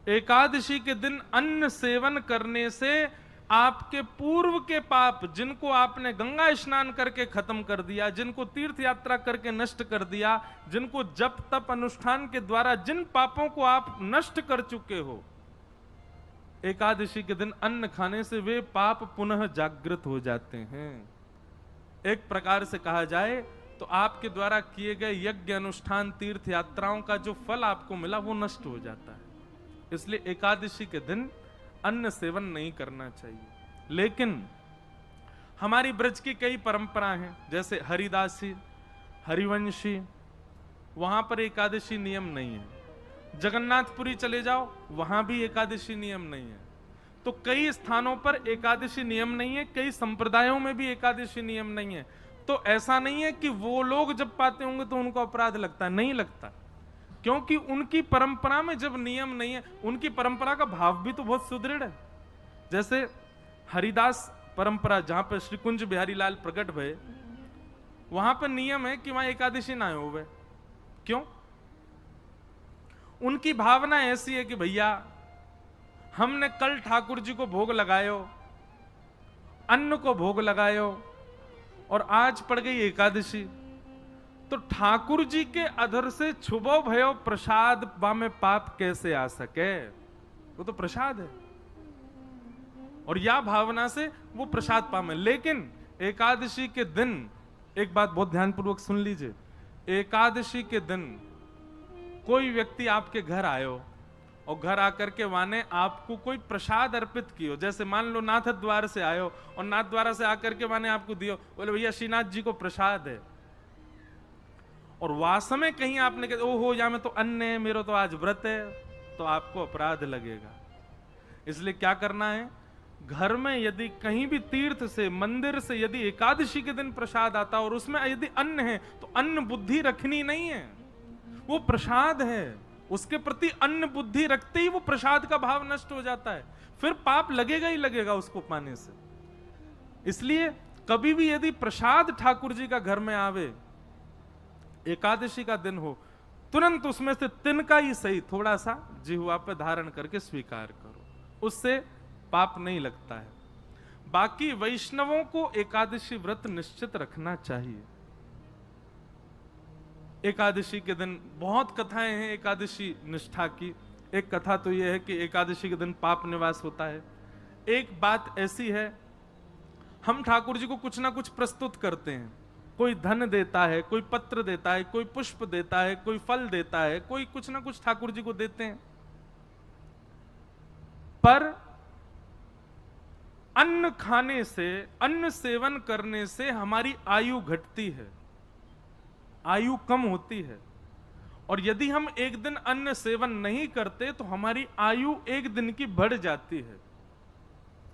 एकादशी के दिन अन्न सेवन करने से आपके पूर्व के पाप, जिनको आपने गंगा स्नान करके खत्म कर दिया, जिनको तीर्थ यात्रा करके नष्ट कर दिया, जिनको जप तप अनुष्ठान के द्वारा जिन पापों को आप नष्ट कर चुके हो, एकादशी के दिन अन्न खाने से वे पाप पुनः जागृत हो जाते हैं। एक प्रकार से कहा जाए तो आपके द्वारा किए गए यज्ञ अनुष्ठान तीर्थ यात्राओं का जो फल आपको मिला वो नष्ट हो जाता है। इसलिए एकादशी के दिन अन्न सेवन नहीं करना चाहिए। लेकिन हमारी ब्रज की कई परंपरा हैं, जैसे हरिदासी, हरिवंशी, वहां पर एकादशी नियम नहीं है। जगन्नाथपुरी चले जाओ, वहां भी एकादशी नियम नहीं है। तो कई स्थानों पर एकादशी नियम नहीं है, कई संप्रदायों में भी एकादशी नियम नहीं है। तो ऐसा नहीं है कि वो लोग जब पाते होंगे तो उनको अपराध लगता है, नहीं लगता, क्योंकि उनकी परंपरा में जब नियम नहीं है, उनकी परंपरा का भाव भी तो बहुत सुदृढ़ है। जैसे हरिदास परंपरा, जहां पर श्री कुंज बिहारी लाल प्रकट भये, वहां पर नियम है कि वहां एकादशी ना हो। क्यों? उनकी भावना ऐसी है कि भैया हमने कल ठाकुर जी को भोग लगायो, अन्न को भोग लगायो, और आज पड़ गई एकादशी, तो ठाकुर जी के अधर से छुबो भयो प्रसाद में पाप कैसे आ सके? वो तो प्रसाद है, और या भावना से वो प्रसाद पावे। लेकिन एकादशी के दिन एक बात बहुत ध्यानपूर्वक सुन लीजिए, एकादशी के दिन कोई व्यक्ति आपके घर आयो और घर आकर के वाने आपको कोई प्रसाद अर्पित कियो, जैसे मान लो नाथ द्वार से आयो और नाथ द्वारा से आकर के वाने आपको दियो, बोले भैया श्रीनाथ जी को प्रसाद है, और वास में कहीं आपने कहा ओहो या में तो अन्न है, मेरा तो आज व्रत है, तो आपको अपराध लगेगा। इसलिए क्या करना है, घर में यदि कहीं भी तीर्थ से, मंदिर से यदि एकादशी के दिन प्रसाद आता और उसमें यदि अन्न है, तो अन्न बुद्धि रखनी नहीं है, वो प्रसाद है। उसके प्रति अन्न बुद्धि रखते ही वो प्रसाद का भाव नष्ट हो जाता है, फिर पाप लगेगा ही लगेगा उसको पाने से। इसलिए कभी भी यदि प्रसाद ठाकुर जी का घर में आवे, एकादशी का दिन हो, तुरंत उसमें से तिनका ही सही थोड़ा सा जिह्वा पे धारण करके स्वीकार करो, उससे पाप नहीं लगता है। बाकी वैष्णवों को एकादशी व्रत निश्चित रखना चाहिए। एकादशी के दिन बहुत कथाएं हैं एकादशी निष्ठा की। एक कथा तो यह है कि एकादशी के दिन पाप निवास होता है। एक बात ऐसी है, हम ठाकुर जी को कुछ ना कुछ प्रस्तुत करते हैं, कोई धन देता है, कोई पत्र देता है, कोई पुष्प देता है, कोई फल देता है, कोई कुछ ना कुछ ठाकुर जी को देते हैं, पर अन्न खाने से, अन्न सेवन करने से हमारी आयु घटती है, आयु कम होती है। और यदि हम एक दिन अन्न सेवन नहीं करते तो हमारी आयु एक दिन की बढ़ जाती है।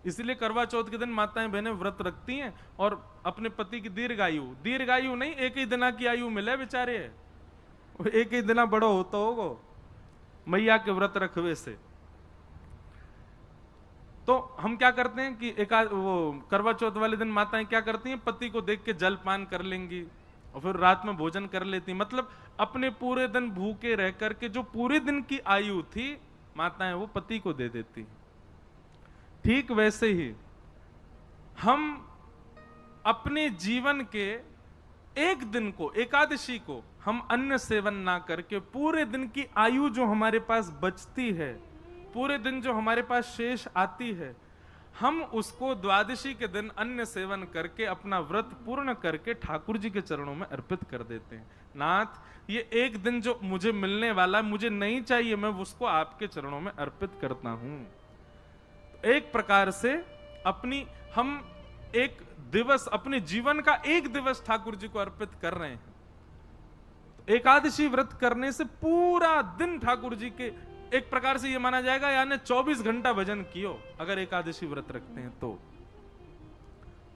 इसलिए करवा चौथ के दिन माताएं बहनें व्रत रखती हैं और अपने पति की दीर्घायु नहीं, एक ही दिना की आयु मिले बेचारे, एक ही दिना बड़ो होता होगा मैया के व्रत रखवे से। तो हम क्या करते हैं कि वो करवा चौथ वाले दिन माताएं क्या करती हैं, पति को देख के जलपान कर लेंगी और फिर रात में भोजन कर लेती, मतलब अपने पूरे दिन भूखे रह करके जो पूरे दिन की आयु थी माताएं वो पति को दे देती। ठीक वैसे ही हम अपने जीवन के एक दिन को, एकादशी को, हम अन्न सेवन ना करके पूरे दिन की आयु जो हमारे पास बचती है, पूरे दिन जो हमारे पास शेष आती है, हम उसको द्वादशी के दिन अन्न सेवन करके अपना व्रत पूर्ण करके ठाकुर जी के चरणों में अर्पित कर देते हैं। नाथ, ये एक दिन जो मुझे मिलने वाला मुझे नहीं चाहिए, मैं उसको आपके चरणों में अर्पित करता हूं। एक प्रकार से हम एक दिवस, अपने जीवन का एक दिवस ठाकुर जी को अर्पित कर रहे हैं। एकादशी व्रत करने से पूरा दिन ठाकुर जी के, एक प्रकार से यह माना जाएगा यानी 24 घंटा भजन कियो, अगर एकादशी व्रत रखते हैं तो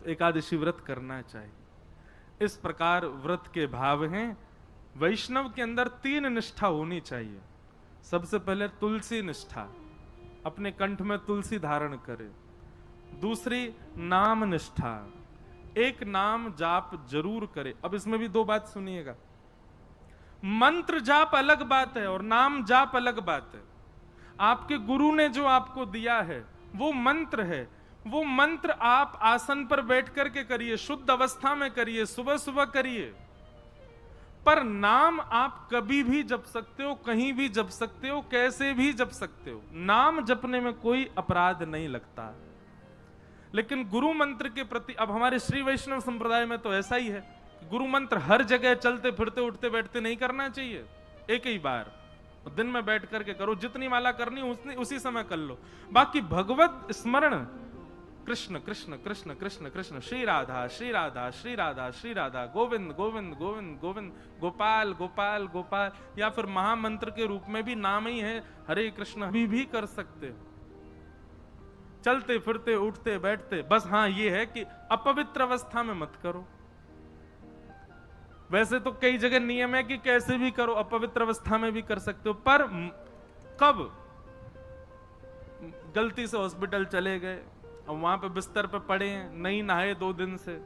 एकादशी व्रत करना चाहिए। इस प्रकार व्रत के भाव हैं। वैष्णव के अंदर 3 निष्ठा होनी चाहिए। सबसे पहले तुलसी निष्ठा, अपने कंठ में तुलसी धारण करे। दूसरी नाम निष्ठा, एक नाम जाप जरूर करे। अब इसमें भी 2 बात सुनिएगा, मंत्र जाप अलग बात है और नाम जाप अलग बात है। आपके गुरु ने जो आपको दिया है वो मंत्र है। वो मंत्र आप आसन पर बैठ करके करिए, शुद्ध अवस्था में करिए, सुबह सुबह करिए। पर नाम आप कभी भी जप सकते हो, कहीं भी जप सकते हो, कैसे भी जप सकते हो। नाम जपने में कोई अपराध नहीं लगता। लेकिन गुरु मंत्र के प्रति, अब हमारे श्री वैष्णव संप्रदाय में तो ऐसा ही है, गुरु मंत्र हर जगह चलते फिरते उठते बैठते नहीं करना चाहिए। एक ही बार दिन में बैठ करके करो, जितनी माला करनी उसी समय कर लो। बाकी भगवत स्मरण, कृष्ण कृष्ण कृष्ण कृष्ण कृष्ण, श्री राधा श्री राधा श्री राधा श्री राधा, गोविंद गोविंद गोविंद गोविंद, गोपाल गोपाल गोपाल, या फिर महामंत्र के रूप में भी नाम ही है हरे कृष्ण, अभी भी कर सकते हो, चलते फिरते उठते बैठते। बस हाँ ये है कि अपवित्र अवस्था में मत करो। वैसे तो कई जगह नियम है कि कैसे भी करो, अपवित्र अवस्था में भी कर सकते हो। पर कब गलती से हॉस्पिटल चले गए और वहां पे बिस्तर पे पड़े हैं, नहीं नहाए 2 दिन से,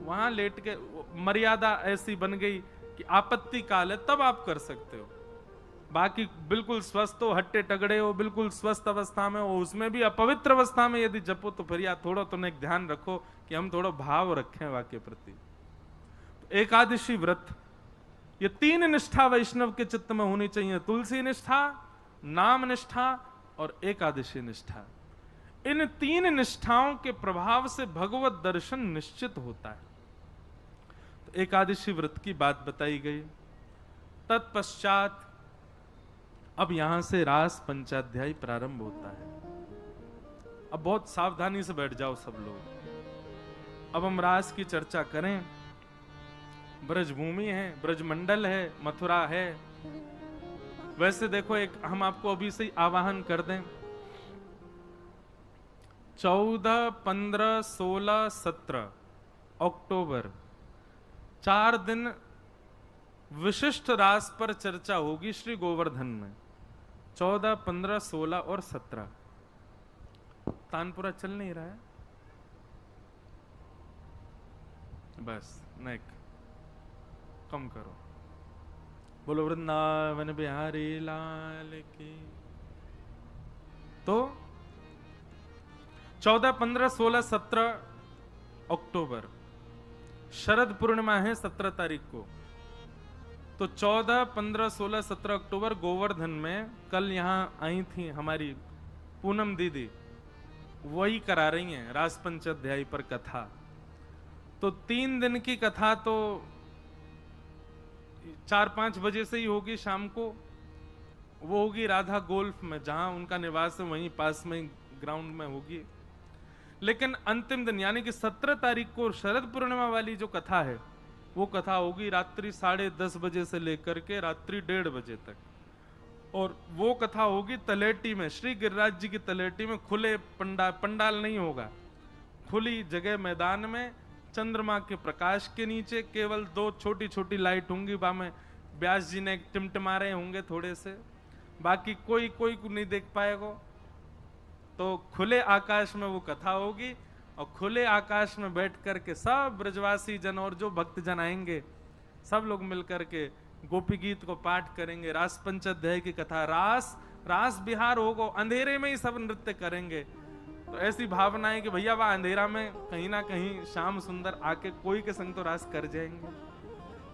वहां लेट के, मर्यादा ऐसी बन गई कि आपत्ति काल है, तब आप कर सकते हो। बाकी बिल्कुल स्वस्थ हो, हट्टे टगड़े हो, बिल्कुल स्वस्थ अवस्था में हो, उसमें भी अपवित्र अवस्था में यदि जपो तो फिर यार थोड़ा तो एक ध्यान रखो कि हम थोड़ा भाव रखें वाक्य प्रति। तो एकादशी व्रत, ये 3 निष्ठा वैष्णव के चित्त में होनी चाहिए, तुलसी निष्ठा, नाम निष्ठा और एकादशी निष्ठा। इन 3 निष्ठाओं के प्रभाव से भगवत दर्शन निश्चित होता है। तो एकादशी व्रत की बात बताई गई। तत्पश्चात अब यहां से रास पंचाध्यायी प्रारंभ होता है। अब बहुत सावधानी से बैठ जाओ सब लोग। अब हम रास की चर्चा करें। ब्रजभूमि है, ब्रजमंडल है, मथुरा है। वैसे देखो, एक हम आपको अभी से आवाहन कर दें, 14, 15, 16, 17 अक्टूबर 4 दिन विशिष्ट रास पर चर्चा होगी श्री गोवर्धन में। 14, 15, 16 और 17। तानपुरा चल नहीं रहा है, बस नेक कम करो। बोलो वृंदावन बिहारी लाल की। तो 14, 15, 16, 17 अक्टूबर शरद पूर्णिमा है 17 तारीख को। तो 14, 15, 16, 17 अक्टूबर गोवर्धन में कल यहां आई थी हमारी पूनम दीदी, वही करा रही हैं रास पंचाध्यायी पर कथा। तो 3 दिन की कथा तो 4-5 बजे से ही होगी शाम को। वो होगी राधा गोल्फ में, जहां उनका निवास है वहीं पास में ग्राउंड में होगी। लेकिन अंतिम दिन यानी कि 17 तारीख को शरद पूर्णिमा वाली जो कथा है, वो कथा होगी रात्रि 10:30 बजे से लेकर के रात्रि 1:30 बजे तक। और वो कथा होगी तलेटी में, श्री गिरिराज जी की तलेटी में। खुले पंडाल नहीं होगा, खुली जगह मैदान में, चंद्रमा के प्रकाश के नीचे केवल 2 छोटी छोटी लाइट होंगी। बा में व्यास जी ने टिमटिमा रहे होंगे थोड़े से, बाकी कोई को नहीं देख पाएगा। तो खुले आकाश में वो कथा होगी और खुले आकाश में बैठ करके सब ब्रजवासी जन और जो भक्त जन आएंगे सब लोग मिलकर के गोपी गीत को पाठ करेंगे। रास पंचाध्याय की कथा, रास बिहार होगा, अंधेरे में ही सब नृत्य करेंगे। तो ऐसी भावना है कि भैया वह अंधेरा में कहीं ना कहीं श्याम सुंदर आके कोई के संग तो रास कर जाएंगे।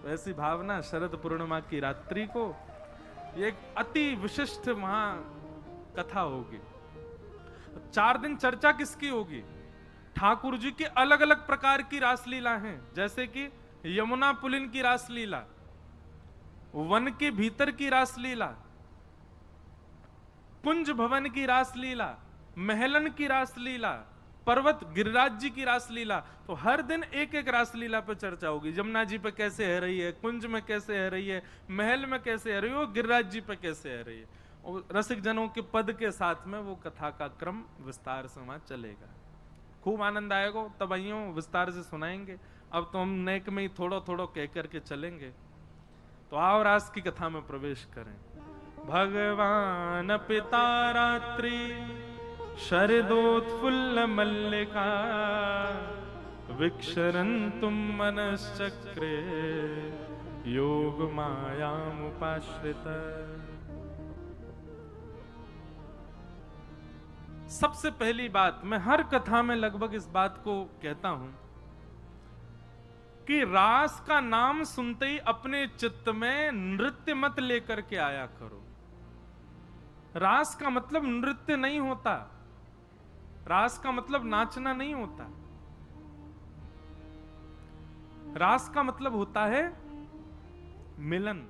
तो ऐसी भावना शरद पूर्णिमा की रात्रि को एक अति विशिष्ट वहां कथा होगी। 4 दिन चर्चा किसकी होगी? ठाकुर जी की अलग अलग प्रकार की रासलीला हैं, जैसे कि यमुना पुलिन की रासलीला, वन के भीतर की रासलीला, कुंज भवन की रासलीला, महलन की रासलीला, पर्वत गिरिराज जी की रासलीला। तो हर दिन एक एक रासलीला पर चर्चा होगी। यमुना जी पे कैसे है रही है, कुंज में कैसे है रही है, महल में कैसे है रही है, गिरिराज जी पे कैसे है रही है। और रसिक जनों के पद के साथ में वो कथा का क्रम विस्तार से वहां चलेगा। खूब आनंद आएगा। तब आइयों विस्तार से सुनाएंगे। अब तो हम नेक में ही थोड़ा थोड़ा कह करके चलेंगे। तो आओ रास की कथा में प्रवेश करें। भगवान पिता रात्रि शरदोत्फुल्ल मल्लिका विक्षरन्तुं मनश्चक्रे योग मायामुपाश्रित। सबसे पहली बात, मैं हर कथा में लगभग इस बात को कहता हूं कि रास का नाम सुनते ही अपने चित्त में नृत्य मत लेकर के आया करो। रास का मतलब नृत्य नहीं होता, रास का मतलब नाचना नहीं होता। रास का मतलब होता है मिलन।